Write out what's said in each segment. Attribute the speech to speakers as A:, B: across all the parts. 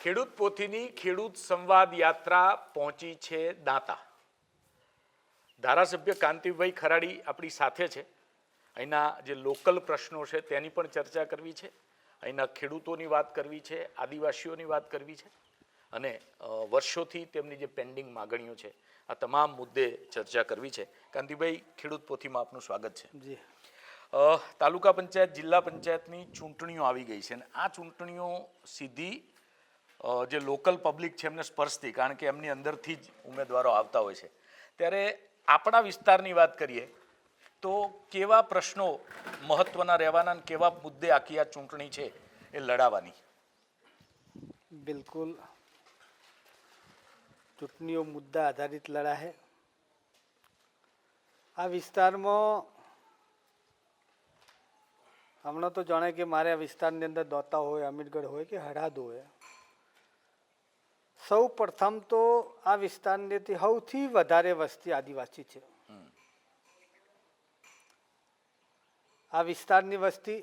A: ખેડૂત પોથીની ખેડૂત સંવાદ યાત્રા પહોંચી છે દાંતા. ધારાસભ્ય કાંતિભાઈ ખરાડી આપણી સાથે છે. અહીંના જે લોકલ પ્રશ્નો છે તેની પણ ચર્ચા કરવી છે. અહીંના ખેડૂતોની વાત કરવી છે, આદિવાસીઓની વાત કરવી છે અને વર્ષોથી તેમની જે પેન્ડિંગ માગણીઓ છે આ તમામ મુદ્દે ચર્ચા કરવી છે. કાંતિભાઈ, ખેડૂત પોથીમાં આપનું સ્વાગત છે.
B: જી.
A: તાલુકા પંચાયત, જિલ્લા પંચાયતની ચૂંટણીઓ આવી ગઈ છે અને આ ચૂંટણીઓ સીધી જે લોકલ પબ્લિક છે એમને સ્પર્શતી, કારણ કે એમની અંદરથી જ ઉમેદવારો આવતા હોય છે. ત્યારે આપણા વિસ્તારની વાત કરીએ તો કેવા પ્રશ્નો મહત્વના રહેવાના અને કેવા મુદ્દે આખી આ ચૂંટણી છે એ લડાવવાની?
B: બિલકુલ, ચૂંટણીઓ મુદ્દા આધારિત લડાશે. આ વિસ્તારમાં હમણાં તો જાણે કે મારે આ વિસ્તારની અંદર દોતા હોય, અમીરગઢ હોય કે હળાદ હોય, સૌ પ્રથમ તો આ વિસ્તારની સૌથી વધારે વસ્તી આદિવાસી છે. આ વિસ્તારની વસ્તી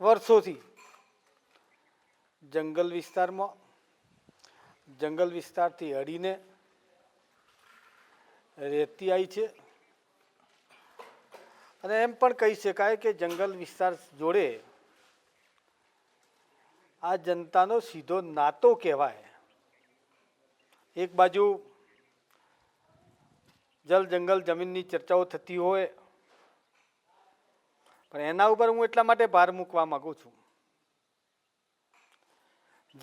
B: વર્ષોથી જંગલ વિસ્તારથી અડીને રહેતી આવી છે. અને એમ પણ કહી શકાય કે જંગલ વિસ્તાર જોડે આ જનતાનો સીધો નાતો કહેવાય. એક બાજુ જલ જંગલ જમીનની ચર્ચાઓ થતી હોય, પણ એના ઉપર હું એટલા માટે ભાર મૂકવા માંગુ છું,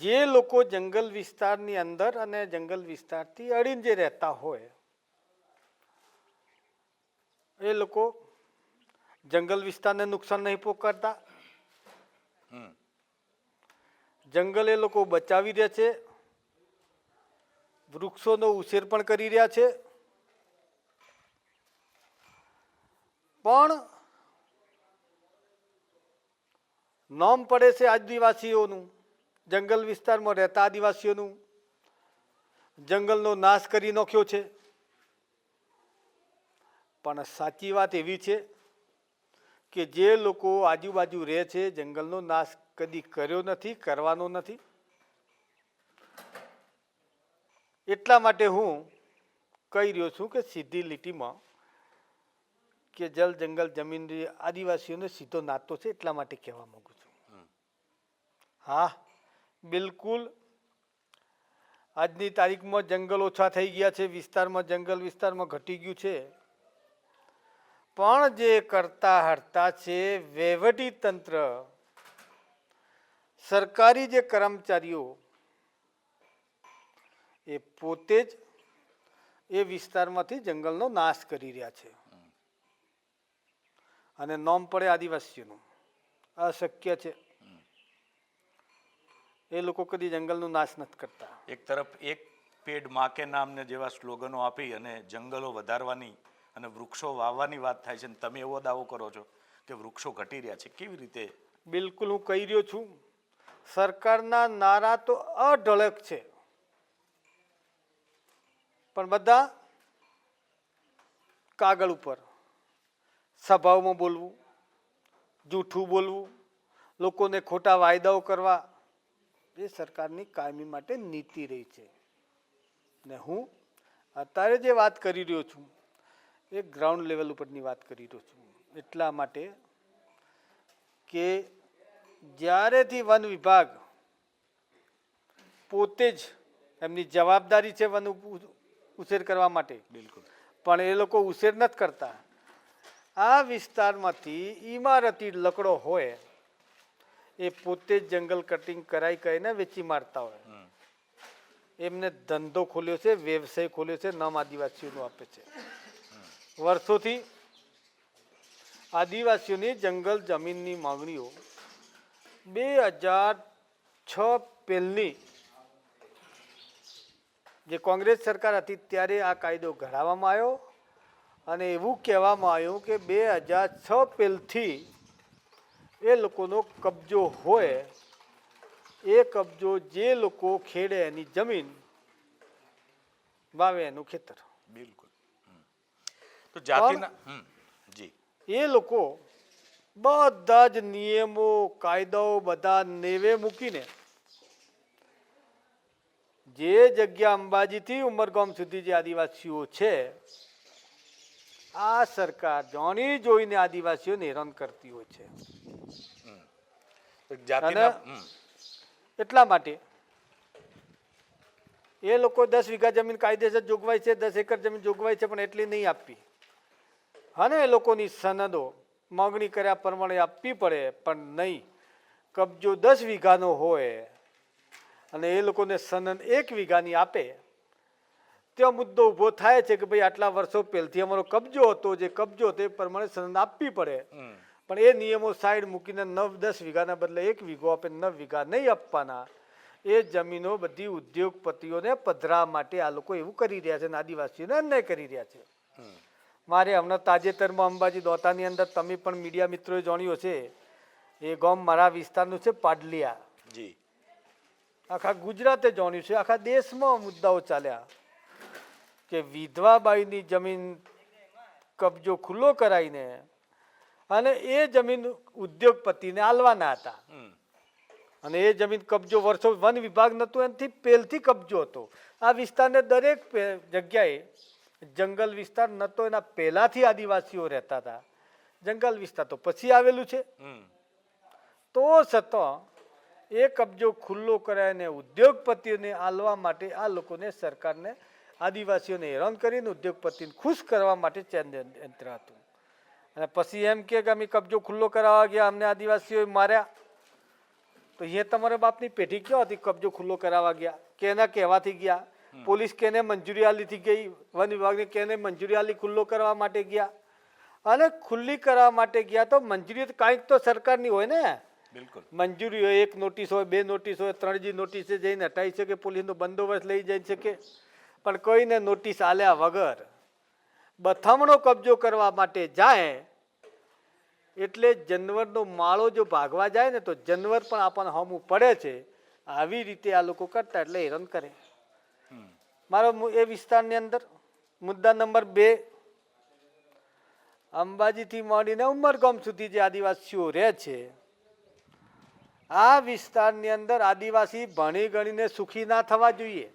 B: જે લોકો જંગલ વિસ્તારની અંદર અને જંગલ વિસ્તારથી અડીને જે રહેતા હોય એ લોકો જંગલ વિસ્તારને નુકસાન નહીં પહોંચાડતા. જંગલ એ લોકો બચાવી રહ્યા છે, વૃક્ષોનો ઉછેર પણ કરી રહ્યા છે. પણ નામ પડે છે આદિવાસીઓનું, જંગલ વિસ્તારમાં રહેતા આદિવાસીઓનું જંગલનો નાશ કરી નાખ્યો છે. પણ સાચી વાત એવી છે કે જે લોકો આજુબાજુ રહે છે જંગલનો નાશ કદી કર્યો નથી, કરવાનો નથી. એટલા માટે હું કહી રહ્યો છું કે સીધી લીટીમાં કે જલ જંગલ જમીન આદિવાસીઓને સીધો નાતો છે, એટલા માટે કહેવા માંગુ છું. હા, બિલકુલ, આજની તારીખમાં જંગલ ઓછા થઈ ગયા છે, વિસ્તારમાં ઘટી ગયું છે. પણ જે કરતા હરતા છે વહીવટી તંત્ર, સરકારી જે કર્મચારીઓ, એ પોતે જ એ વિસ્તારમાંથી જંગલનો નાશ કરી રહ્યા છે. અને નામ પડે આદિવાસીઓનું, અશક્ય છે. એ લોકો કદી જંગલનો નાશ નથી કરતા.
A: એક તરફ એક પેડ માં કે નામને જેવા સ્લોગનો આપી અને જંગલો વધારવાની અને વૃક્ષો વાવવાની વાત થાય છે, અને તમે એવો દાવો કરો છો કે વૃક્ષો ઘટી રહ્યા છે. કેવી રીતે?
B: બિલકુલ, હું કહી રહ્યો છું, સરકારના નારા તો અઢળક છે, પણ બધા કાગળ ઉપર, સભાઓમાં બોલવું, જૂઠું બોલવું, લોકોને ખોટા વાયદાઓ કરવા, એ સરકારની કાયમી માટે નીતિ રહી છે. ને હું અત્યારે જે વાત કરી રહ્યો છું એ ગ્રાઉન્ડ લેવલ ઉપરની વાત કરી રહ્યો છું. એટલા માટે કે જ્યારેથી વન વિભાગ પોતે જ, એમની જવાબદારી છે વન ઉછેર કરવા માટે,
A: બિલકુલ,
B: પણ એ લોકો ઉછેર નથી કરતા. આ વિસ્તારમાંથી ઇમારતી લકડો હોય એ પોતે જ જંગલ કટિંગ કરાઈ કરીને વેચી મારતા હોય. એમને ધંધો ખોલ્યો છે, વ્યવસાય ખોલ્યો છે, નામ આદિવાસીઓનું આપે છે. વર્ષોથી આદિવાસીઓની જંગલ જમીનની માંગણીઓ 2006 પહેલની જે કોંગ્રેસ સરકાર હતી ત્યારે આ કાયદો ઘડાવવામાં આવ્યો અને એવું કહેવામાં આવ્યું કે 2006 પહેલથી એ લોકોનો કબજો હોય, એ કબજો જે લોકો ખેડે એની જમીન, વાવે એનું ખેતર.
A: બિલકુલ. તો જાતિના જી,
B: એ લોકો બધા જ નિયમો કાયદાઓ બધા નેવે મૂકીને જે જગ્યા અંબાજીથી ઉમરગામ સુધી જે આદિવાસીઓ છે, આ સરકાર જાણી જોઈને આદિવાસીઓને હેરાન કરતી હોય છે.
A: જાતિના
B: એટલા માટે એ લોકો 10 વીઘા જમીન કાયદેસર જોગવાઈ છે, 10 એકર જમીન જોગવાઈ છે, પણ એટલી નહીં આપવી. અને એ લોકોની સનદો માગણી કર્યા પ્રમાણે આપવી પડે, પણ નહીં. કબજો 10 વીઘાનો હોય અને એ લોકોને સનદ 1 વીઘાની આપે, ત્યાં મુદ્દો ઊભો થાય છે કે ભાઈ આટલા વર્ષો પહેલથી અમારો કબજો હતો, જે કબજો હતો એ પ્રમાણે સનદ આપવી પડે. પણ એ નિયમો સાઈડ મૂકીને 10 વીઘાના બદલે 1 વીઘો આપે, 9 વીઘા નહીં આપવાના. એ જમીનો બધી ઉદ્યોગપતિઓને પધરા માટે આ લોકો એવું કરી રહ્યા છે અને આદિવાસીઓને અન્યાય કરી રહ્યા છે. મારે હમણાં તાજેતરમાં અંબાજી દોતાની અંદર તમે પણ મીડિયા મિત્રોએ જાણ્યું છે, એ ગામ મારા વિસ્તારનું છે પાડલિયા.
A: જી,
B: આખા ગુજરાતે જાણ્યું છે, આખા દેશમાં મુદ્દાઓ ચાલ્યા કે વિધવાબાઈની જમીન કબજો ખુલ્લો કરાવીને અને એ જમીન ઉદ્યોગપતિને આલવાના હતા. અને એ જમીન કબજો વર્ષો વન વિભાગ નહોતું, એનાથી પહેલથી કબજો હતો. આ વિસ્તારને દરેક જગ્યાએ જંગલ વિસ્તાર નહોતો, એના પહેલાથી આદિવાસીઓ રહેતા હતા. જંગલ વિસ્તાર તો પછી આવેલું છે. તો છતાં એ કબજો ખુલ્લો કરાવીને ઉદ્યોગપતિઓને આલવા માટે આ લોકોને સરકારને આદિવાસીઓને હેરાન કરીને ઉદ્યોગપતિને ખુશ કરવા માટે યંત્ર હતું. અને પછી એમ કે અમે કબજો ખુલ્લો કરાવવા ગયા, અમને આદિવાસીઓએ માર્યા. તો એ તમારા બાપની પેઢી ક્યાં હતી કબજો ખુલ્લો કરાવવા ગયા? કેના કહેવાથી ગયા? પોલીસ કેને મંજૂરી આલીથી ગઈ? વન વિભાગને કેને મંજૂરી આલી ખુલ્લો કરવા માટે ગયા? અને ખુલ્લી કરવા માટે ગયા તો મંજૂરી કાંઈક તો સરકારની હોય ને.
A: બિલકુલ
B: મંજૂરી હોય, 1 નોટિસ હોય, 2 નોટિસ હોય, 3જી નોટિસે જઈને હટાવી શકે, પોલીસનો બંદોબસ્ત લઈ જઈ શકે. પણ કોઈને નોટિસ આલ્યા વગર બથામણો કબજો કરવા માટે જાય એટલે જનવરનો માળો જો ભાગવા જાય ને તો જનવર પણ આપણને હમું પડે છે. આવી રીતે આ લોકો કરતા એટલે હેરાન કરે. મારો એ વિસ્તારની અંદર મુદ્દા નંબર 2, અંબાજીથી માંડીને ઉમરગામ સુધી જે આદિવાસીઓ રહે છે, આ વિસ્તારની અંદર આદિવાસી ભણી ગણીને સુખી ના થવા જોઈએ.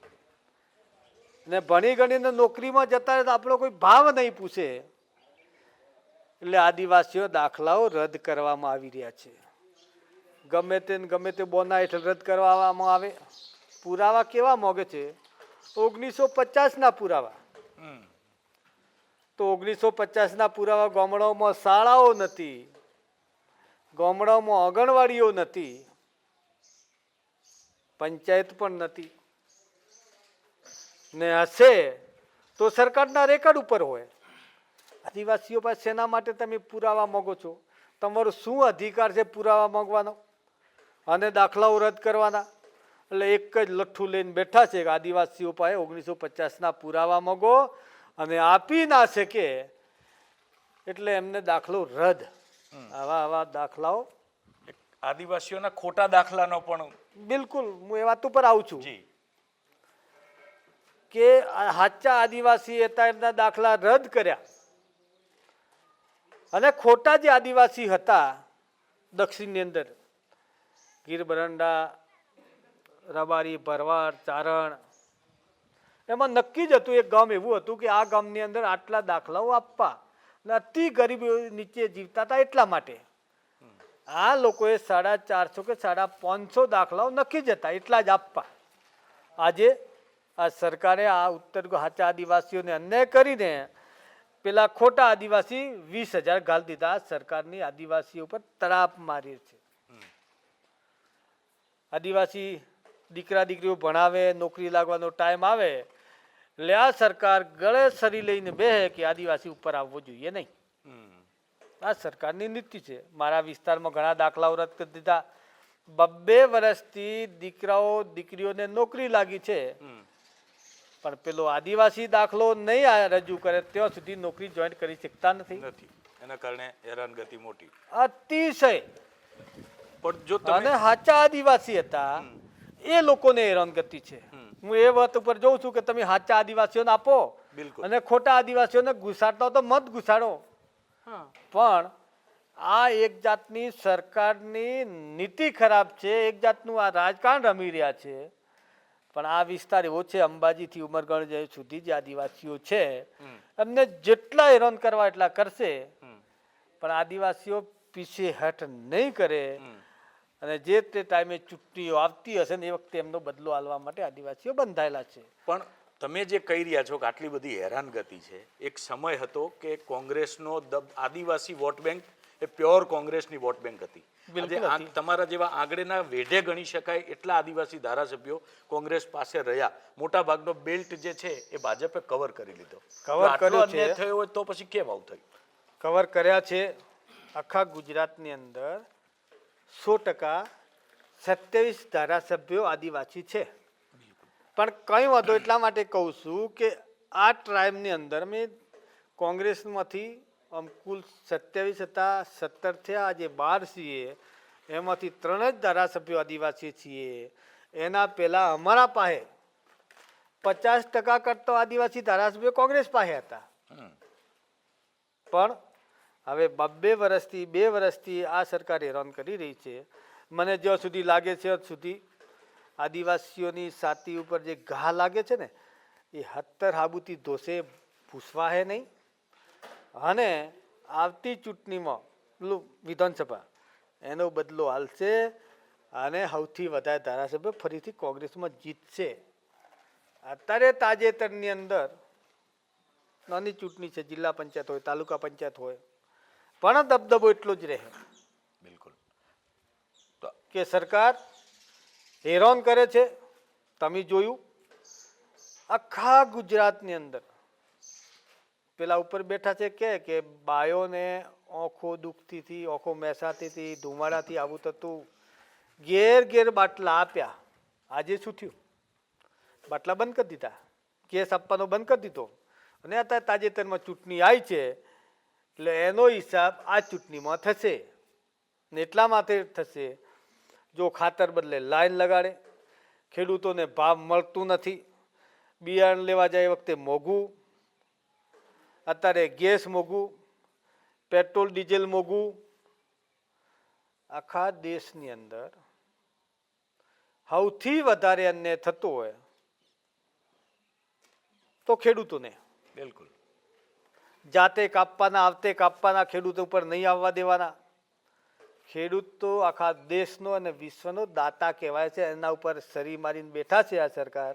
B: ને ભણી ગણીને નોકરીમાં જતા રહે તો આપણો કોઈ ભાવ નહીં પૂછે. એટલે આદિવાસીઓ દાખલાઓ રદ કરવામાં આવી રહ્યા છે. ગમે તે બોના હેઠળ રદ કરવામાં આવે. પુરાવા કેવા મોગે છે? 1950ના પુરાવા. તો 1950ના પુરાવા ગામડાઓમાં શાળાઓ નથી, ગામડાઓમાં આંગણવાડીઓ નથી, પંચાયત પણ નથી, ને હશે તો સરકારના રેકર્ડ ઉપર હોય. આદિવાસીઓ પાસે શેના માટે તમે પુરાવા માંગો છો? તમારો શું અધિકાર છે પુરાવા માંગવાનો અને દાખલાઓ રદ કરવાના? એટલે એક જ લઠ્ઠું લઈને બેઠા છે કે આદિવાસીઓ પાસે 1950ના પુરાવા માંગો અને આપી ના શકે એટલે એમને દાખલો રદ. આવા દાખલાઓ
A: આદિવાસીઓના ખોટા દાખલાનો પણ
B: બિલકુલ હું એ વાત ઉપર આવું છું
A: જી
B: કે સાચા આદિવાસી હતા એમના દાખલા રદ કર્યા અને ખોટા જે આદિવાસી હતા દક્ષિણની અંદર ગીર બરંડા, રબારી, ભરવાડ, ચારણ, એમાં નક્કી જ હતું, એક ગામ એવું હતું કે આ ગામની અંદર આટલા દાખલાઓ આપવા અને અતિ ગરીબી નીચે જીવતા હતા એટલા માટે આ લોકોએ 450 કે 550 દાખલાઓ નક્કી જ હતા, એટલા જ આપવા. આજે આ સરકારે આ ઉત્તર સાચા આદિવાસીઓને અન્યાય કરીને પેલા ખોટા આદિવાસી 20,000 ઘાલ દીધા. સરકારની આદિવાસીઓ પર તરાપ મારી છે. આદિવાસી દીકરા દીકરીઓ ભણાવે, નોકરી લાગવાનો ટાઈમ આવે એટલે આ સરકાર ગળે સરી લઈને બેહે કે આદિવાસી ઉપર આવવો જોઈએ નહીં. આ સરકારની નીતિ છે. મારા વિસ્તારમાં ઘણા દાખલાઓ રદ કરી દીધા. 2 વર્ષથી દીકરાઓ દીકરીઓને નોકરી લાગી છે, પણ પેલો આદિવાસી દાખલો નહીં રજૂ કરે ત્યાં સુધી નોકરી જોઈન કરી શકતા નથી.
A: એના કારણે હેરાનગતિ મોટી
B: અતિશય.
A: પણ જો
B: અને સાચા આદિવાસી હતા એ લોકોને હેરાનગતિ છે. હું એ વાત ઉપર જોઉં છું કે તમે સાચા આદિવાસીઓને આપો અને ખોટા આદિવાસીઓને ઘુસાડતા તો મત ઘુસાડો. પણ આ એક જાતની સરકારની નીતિ ખરાબ છે, એક જાતનું આ રાજકારણ રમી રહ્યા છે. પણ આ વિસ્તાર એવો છે અંબાજીથી ઉમરગઢ જે સુધી જે આદિવાસીઓ છે એમને જેટલા હેરાન કરવા એટલા કરશે, પણ આદિવાસીઓ પીછે હટ નહીં કરે અને જે તે ટાઈમે ચૂંટણીઓ આવતી હશે ને એ વખતે એમનો બદલો આલવા માટે આદિવાસીઓ બંધાયેલા છે.
A: પણ તમે જે કહી રહ્યા છો કે આટલી બધી હેરાનગતિ છે, એક સમય હતો કે કોંગ્રેસનો આદિવાસી વોટ બેંક એ પ્યોર કોંગ્રેસની વોટ બેંક હતી. આજે તમારા જેવા આંગળીના વેઢે ગણી શકાય એટલા આદિવાસી ધારાસભ્યો કોંગ્રેસ પાસે રહ્યા. મોટા ભાગનો બેલ્ટ જે છે એ ભાજપે કવર કરી લીધો.
B: કવર કર્યો છે.
A: અન્યાય થયો હોય તો પછી કેમ આવું થયું?
B: કવર કર્યા છે. આખા ગુજરાતની અંદર 100% 27 ધારાસભ્યો આદિવાસી છે. પણ કંઈ વાંધો એટલા માટે કહું છું કે આ ટાઈમની અંદર મેં કોંગ્રેસમાંથી કુલ 27 હતા, 17 થયા, આજે 12 છીએ, એમાંથી 3 જ ધારાસભ્યો આદિવાસી છીએ. એના પહેલાં અમારા પાસે 50% કરતો આદિવાસી ધારાસભ્યો કોંગ્રેસ પાસે હતા. પણ હવે 2 વર્ષથી આ સરકાર હેરાન કરી રહી છે. મને જ્યાં સુધી લાગે છે ત્યાં સુધી આદિવાસીઓની છાતી ઉપર જે ઘા લાગે છે ને એ 17 હાબુથી ધોશે ભૂસવા હે નહીં. અને આવતી ચૂંટણીમાં વિધાનસભા એનો બદલો હાલશે અને સૌથી વધારે ધારાસભ્ય ફરીથી કોંગ્રેસમાં જીતશે. અત્યારે તાજેતરની અંદર નાની ચૂંટણી છે, જિલ્લા પંચાયત હોય, તાલુકા પંચાયત હોય, પણ દબદબો એટલો જ રહે.
A: બિલકુલ.
B: કે સરકાર હેરાન કરે છે. તમે જોયું આખા ગુજરાતની અંદર પેલા ઉપર બેઠા છે કે બાયોને આંખો દુખતી હતી, આંખો મેસાતી હતી, ધુમાડાથી આવું થતું, ઘેર બાટલા આપ્યા. આજે શું થયું? બાટલા બંધ કરી દીધા, કેસ આપવાનો બંધ કરી દીધો. અને અત્યારે તાજેતરમાં ચૂંટણી આવી છે એટલે એનો હિસાબ આ ચૂંટણીમાં થશે ને એટલા માટે થશે જો ખાતર બદલે લાઈન લગાડે, ખેડૂતોને ભાવ મળતું નથી, બિયારણ લેવા જાય એ વખતે મોંઘું, અત્યારે ગેસ મોંઘું, પેટ્રોલ ડીઝલ મોંઘું. આખા દેશની અંદર સૌથી વધારે અન્યાય થતો હોય તો ખેડૂતોને.
A: બિલકુલ.
B: જાતે કાપવાના, આવતે કાપવાના, ખેડૂતો ઉપર નહીં આવવા દેવાના. ખેડૂત તો આખા દેશનો અને વિશ્વનો દાતા કહેવાય છે. એના ઉપર સરી મારીને બેઠા છે આ સરકાર.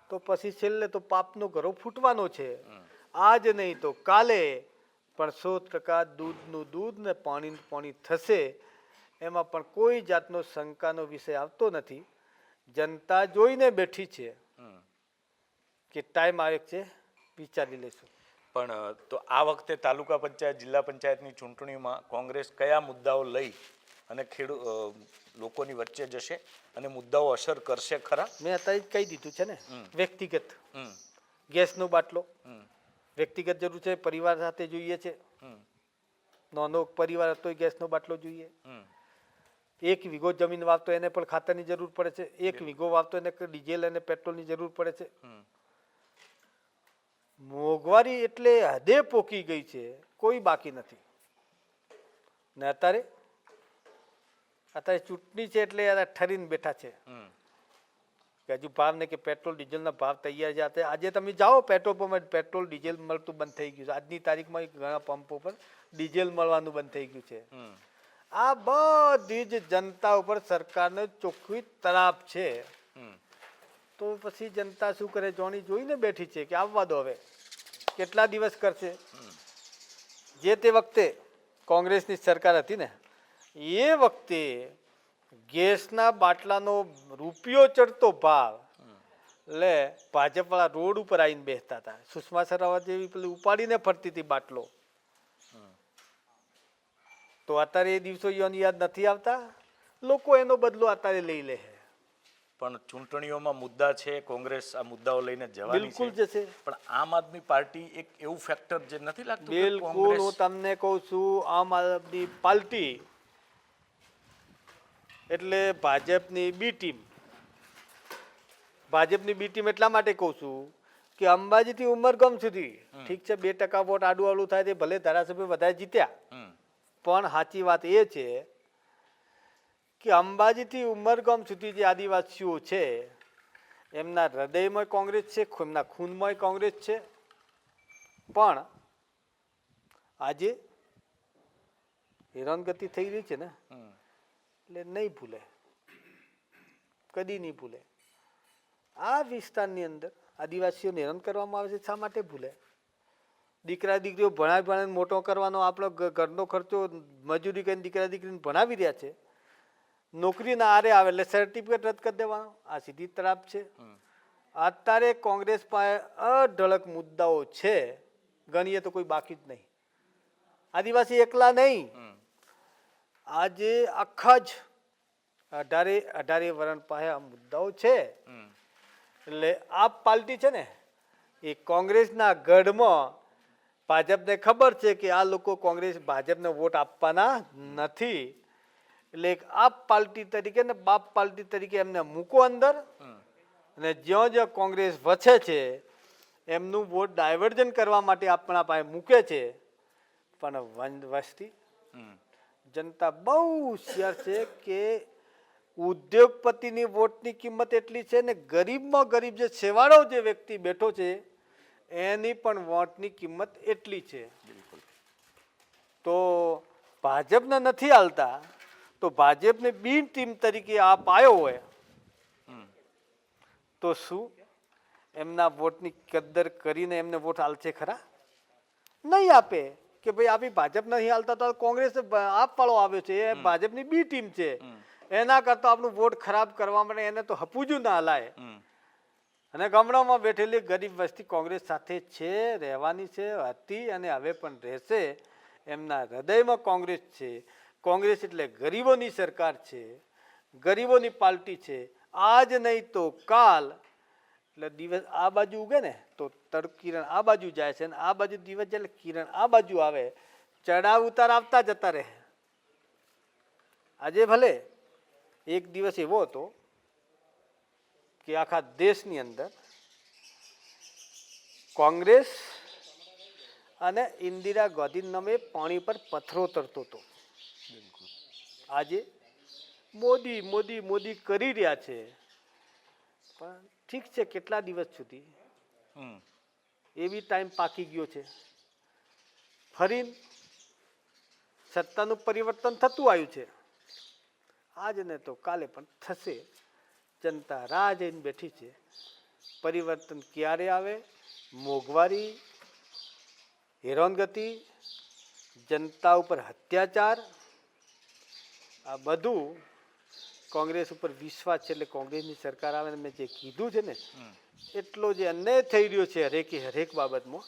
B: તો પછી છેલ્લે તો પાપનો ઘરો ફૂટવાનો છે. આજ નહીં તો કાલે પણ 100% દૂધનું દૂધ ને પાણીનું પાણી થશે. એમાં પણ કોઈ જાતનો શંકાનો વિષય આવતો નથી. જનતા જોઈને બેઠી છે કે ટાઈમ આવે છે, વિચારી લેશું.
A: પણ તો આ વખતે તાલુકા પંચાયત, જિલ્લા પંચાયતની ચૂંટણીમાં કોંગ્રેસ કયા મુદ્દાઓ લઈ અને લોકોની વચ્ચે જશે અને મુદ્દાઓ અસર કરશે ખરા?
B: મેં અત્યારે જ કહી દીધું છે ને. વ્યક્તિગત ગેસનો બાટલો વ્યક્તિગત જરૂર છે, પરિવાર સાથે જોઈએ છે. નાનો પરિવાર હતો ગેસનો બાટલો જોઈએ. 1 વીઘો જમીન વાવતો એને પણ ખાતરની જરૂર પડે છે. 1 વીઘો વાવતો એને ડીઝલ અને પેટ્રોલની જરૂર પડે છે. મોંઘવારી એટલે હદે પોકી ગઈ છે, કોઈ બાકી નથી. ને અત્યારે ચૂંટણી છે એટલે ઠરીને બેઠા છે કે હજુ ભાવ ને કે પેટ્રોલ ડીઝલના ભાવ તૈયાર જાતે. આજે તમે જાઓ પેટ્રોલ પંપ, પેટ્રોલ ડીઝલ મળતું બંધ થઈ ગયું છે. આજની તારીખમાં ઘણા પંપો પર ડીઝલ મળવાનું બંધ થઈ ગયું છે. આ બધી જ જનતા ઉપર સરકારને ચોખ્ખી તરાપ છે. તો પછી જનતા શું કરે? જોઈને બેઠી છે કે આવવા દો, હવે કેટલા દિવસ કરશે. જે તે વખતે કોંગ્રેસની સરકાર હતી ને એ વખતે ગેસના બાટલાનો રૂપિયો ચડતો ભાવ એટલે ભાજપવાળા રોડ ઉપર આવીને બેસતા હતા. સુષ્મા સ્વરાજ જેવી પેલી ઉપાડીને ફરતી હતી બાટલો. તો અત્યારે એ દિવસો યાદ નથી આવતા. લોકો એનો બદલો અત્યારે લઈ લે.
A: પણ ચૂંટણીઓમાં મુદ્દા છે, કોંગ્રેસ આ મુદ્દાઓ લઈને જવાની
B: બિલકુલ
A: છે.
B: જશે.
A: પણ આમ આદમી પાર્ટી એક એવું ફેક્ટર જે નથી લાગતું કે
B: બિલકુલ. હું તમને કહું છું, આમ આદમી પાર્ટી એટલે ભાજપની બી ટીમ. ભાજપની બી ટીમ એટલા માટે કહું છું કે અંબાજીથી ઉમરગામ સુધી ઠીક છે 2% વોટ આડું આડું થાય તે ભલે ધારાસભ્ય વધારે જીત્યા, પણ સાચી વાત એ છે કે અંબાજીથી ઉમરગામ સુધી જે આદિવાસીઓ છે એમના હૃદયમાં કોંગ્રેસ છે, એમના ખૂનમાં કોંગ્રેસ છે, પણ આજે હેરાનગતિ થઈ રહી છે ને એટલે નહીં ભૂલે, કદી નહીં ભૂલે. આ વિસ્તારની અંદર આદિવાસીઓને હેરાન કરવામાં આવે છે, શા માટે ભૂલે? દીકરા દીકરીઓ ભણાવીને મોટો કરવાનો આપણો ઘરનો ખર્ચો મજૂરી કરીને દીકરા દીકરીને ભણાવી રહ્યા છે, નોકરીના આરે આવે એટલે સર્ટિફિકેટ રદ કરી દેવાનો. આ સીધી તરફ છે. અત્યારે કોંગ્રેસ પાસે અઢળક મુદ્દાઓ છે, ગણીએ તો કોઈ બાકી જ નહીં. આદિવાસી એકલા નહીં, આજે આખા જ 18 વરણ પાસે આ મુદ્દાઓ છે. એટલે આ પાર્ટી છે ને એ કોંગ્રેસના ગઢમાં ભાજપને ખબર છે કે આ લોકો કોંગ્રેસ ભાજપને વોટ આપવાના નથી, એટલે એક આપ પાર્ટી તરીકે ને બાપ પાર્ટી તરીકે એમને મૂકો અંદર, અને જ્યાં જ્યાં કોંગ્રેસ વસે છે એમનું વોટ ડાયવર્ઝન કરવા માટે આપણા પાસે મૂકે છે. પણ વસ્તી જનતા બહુ હોશિયાર છે કે ઉદ્યોગપતિની વોટની કિંમત એટલી છે ને ગરીબમાં ગરીબ જે છેવાડો જે વ્યક્તિ બેઠો છે એની પણ વોટની કિંમત એટલી છે. તો ભાજપને નથી હાલતા તો ભાજપને બી ટીમ તરીકે આપ આવ્યો હોય તો શું એમના વોટની કદર કરીને એમને વોટ હાલશે ખરા? નહીં આપે. કે ભાઈ આપી ભાજપ નહીં હાલતા તો કોંગ્રેસ આપ વાળો આવ્યો છે, એ ભાજપની બી ટીમ છે, એના કરતા આપણું વોટ ખરાબ કરવા માટે એને તો હપુજું ના હલાય. અને ગામડામાં બેઠેલી ગરીબ વસ્તી કોંગ્રેસ સાથે છે, રહેવાની છે, હતી અને હવે પણ રહેશે. એમના હૃદયમાં કોંગ્રેસ છે. કોંગ્રેસ એટલે ગરીબોની સરકાર છે, ગરીબોની પાર્ટી છે. આજ નહીં તો કાલ, એટલે દિવસ આ બાજુ ઉગે ને તો કિરણ આ બાજુ જાય છે, અને આ બાજુ દિવસ જાય એટલે કિરણ આ બાજુ આવે. ચડાવ ઉતાર આવતા જતા રહે. આજે ભલે એક દિવસ એવો હતો કે આખા દેશની અંદર કોંગ્રેસ અને ઇન્દિરા ગાંધી નામે પાણી પર પથ્થરો તરતો હતો. આજે મોદી મોદી મોદી કરી રહ્યા છે, પણ ઠીક છે કેટલા દિવસ સુધી એવી ટાઈમ પાકી ગયો છે. ફરી સત્તાનું પરિવર્તન થતું આવ્યું છે. આજ ને તો કાલે પણ થશે. જનતા રાહ જઈને બેઠી છે. પરિવર્તન ક્યારે આવે? મોંઘવારી, હેરાનગતિ, જનતા ઉપર અત્યાચાર, આ બધું કોંગ્રેસ ઉપર વિશ્વાસ છે એટલે કોંગ્રેસની સરકાર આવે. મેં જે કીધું છે ને એટલો જે અન્યાય થઈ રહ્યો છે હરેક બાબતમાં,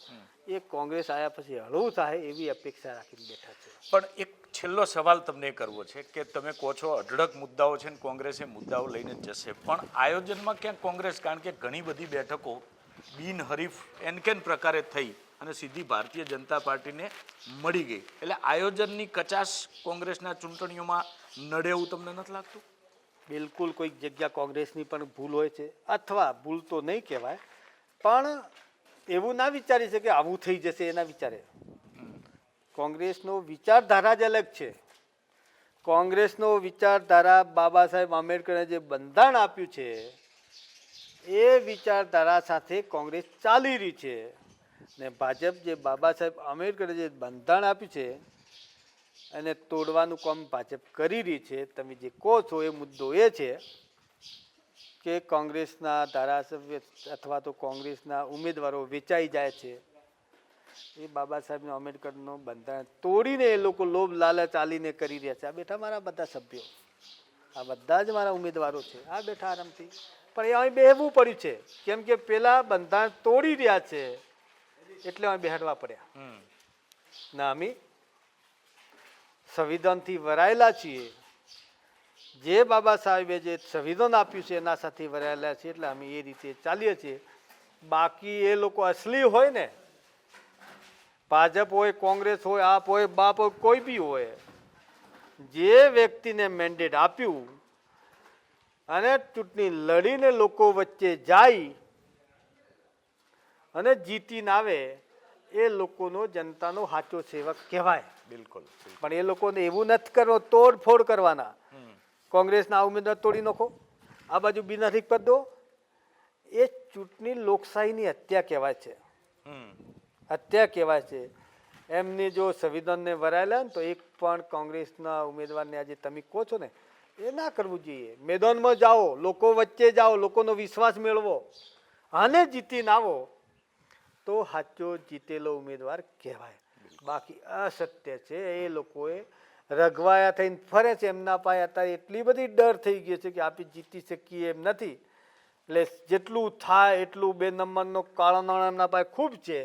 B: એ કોંગ્રેસ આવ્યા પછી હળવું થાય એવી અપેક્ષા રાખીને બેઠા છે.
A: પણ એક છેલ્લો સવાલ તમને કરવો છે કે તમે કહો છો અઢળક મુદ્દાઓ છે ને કોંગ્રેસ એ મુદ્દાઓ લઈને જ જશે, પણ આયોજનમાં ક્યાંક કોંગ્રેસ, કારણ કે ઘણી બધી બેઠકો બિનહરીફ એનકેન પ્રકારે થઈ અને સીધી ભારતીય જનતા પાર્ટીને મળી ગઈ, એટલે આયોજનની કચાશ કોંગ્રેસના ચૂંટણીઓમાં નડે એવું તમને નથી લાગતું?
B: બિલકુલ કોઈક જગ્યા કોંગ્રેસની પણ ભૂલ હોય છે, અથવા ભૂલ તો નહીં કહેવાય, પણ એવું ના વિચારી છે કે આવું થઈ જશે એના વિચારે. કોંગ્રેસનો વિચારધારા જ અલગ છે. કોંગ્રેસનો વિચારધારા બાબા સાહેબ આંબેડકરે જે બંધારણ આપ્યું છે એ વિચારધારા સાથે કોંગ્રેસ ચાલી રહી છે. ને ભાજપ જે બાબા સાહેબ આંબેડકરે જે બંધારણ આપ્યું છે એને તોડવાનું કામ ભાજપ કરી રહી છે. તમે જે કહો છો એ મુદ્દો એ છે કે કોંગ્રેસના ધારાસભ્ય અથવા તો કોંગ્રેસના ઉમેદવારો વેચાઈ જાય છે. એ બાબા સાહેબ આંબેડકરનો બંધારણ તોડીને એ લોકો લોભ લાલચ ચાલીને કરી રહ્યા છે. આ બેઠા મારા બધા સભ્યો, આ બધા જ મારા ઉમેદવારો છે, આ બેઠા આરામથી. પણ એ અહીં બેહવું પડ્યું છે, કેમ કે પેલા બંધારણ તોડી રહ્યા છે એટલે અહીં બેહાડવા પડ્યા. ના અમે સંવિધાનથી વરાયેલા છીએ. જે બાબા સાહેબે જે સંવિધાન આપ્યું છે એના સાથે વરાયેલા છીએ એટલે અમે એ રીતે ચાલીએ છીએ. બાકી એ લોકો અસલી હોય ને, ભાજપ હોય, કોંગ્રેસ હોય, આપ હોય, બાપ હોય, કોઈ બી હોય, જે વ્યક્તિને મેન્ડેટ આપ્યું અને ચૂંટણી લડીને લોકો વચ્ચે જાય અને જીતીને આવે એ લોકોનો જનતાનો સાચો સેવક કહેવાય.
A: બિલકુલ.
B: પણ એ લોકોને એવું નથી કરવું તોડફોડ કરવાના. કોંગ્રેસના આ ઉમેદવાર તોડી નાખો, આ બાજુ બિનહરીફ કરી દો. એ ચૂંટણી લોકશાહીની હત્યા કહેવાય છે. હત્યા કહેવાય છે. એમની જો સંવિધાનને વરાયેલા ને તો એક પણ કોંગ્રેસના ઉમેદવારને આજે તમે કહો છો ને એ ના કરવું જોઈએ. મેદાનમાં જાઓ, લોકો વચ્ચે જાઓ, લોકોનો વિશ્વાસ મેળવો અને જીતીને આવો તો સાચો જીતેલો ઉમેદવાર કહેવાય. બાકી અસત્ય છે. એ લોકોએ રઘવાયા થઈને ફરે છે. એમના પાસે અત્યારે એટલી બધી ડર થઈ ગઈ છે કે આપણે જીતી શકીએ એમ નથી. એટલે જેટલું થાય એટલું 2 નંબરનો કાળા નાણાં એમના પાસે ખૂબ છે.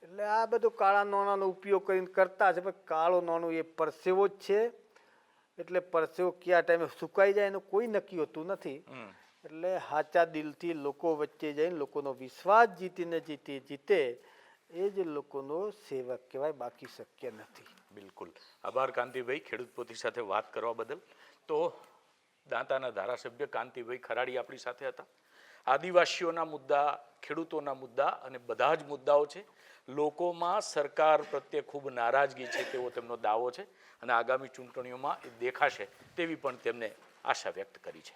B: એટલે આ બધું કાળા નાણાંનો ઉપયોગ કરીને કરતા છે. પણ કાળો નાણું એ પરસેવો જ છે. એટલે પરસેવો કયા ટાઈમે સુકાઈ જાય એનું કોઈ નક્કી હોતું નથી. એટલે સાચા દિલથી લોકો વચ્ચે જઈને લોકોનો વિશ્વાસ જીતે એ જ લોકોનો સેવક કહેવાય, બાકી શક્ય નથી.
A: બિલકુલ. આભાર કાંતિભાઈ ખેડૂત પોથી સાથે વાત કરવા બદલ. તો દાંતાના ધારાસભ્ય કાંતિભાઈ ખરાડી આપણી સાથે હતા. આદિવાસીઓના મુદ્દા, ખેડૂતોના મુદ્દા અને બધા જ મુદ્દાઓ છે. લોકોમાં સરકાર પ્રત્યે ખૂબ નારાજગી છે તેવો તેમનો દાવો છે અને આગામી ચૂંટણીઓમાં એ દેખાશે તેવી પણ તેમને આશા વ્યક્ત કરી છે.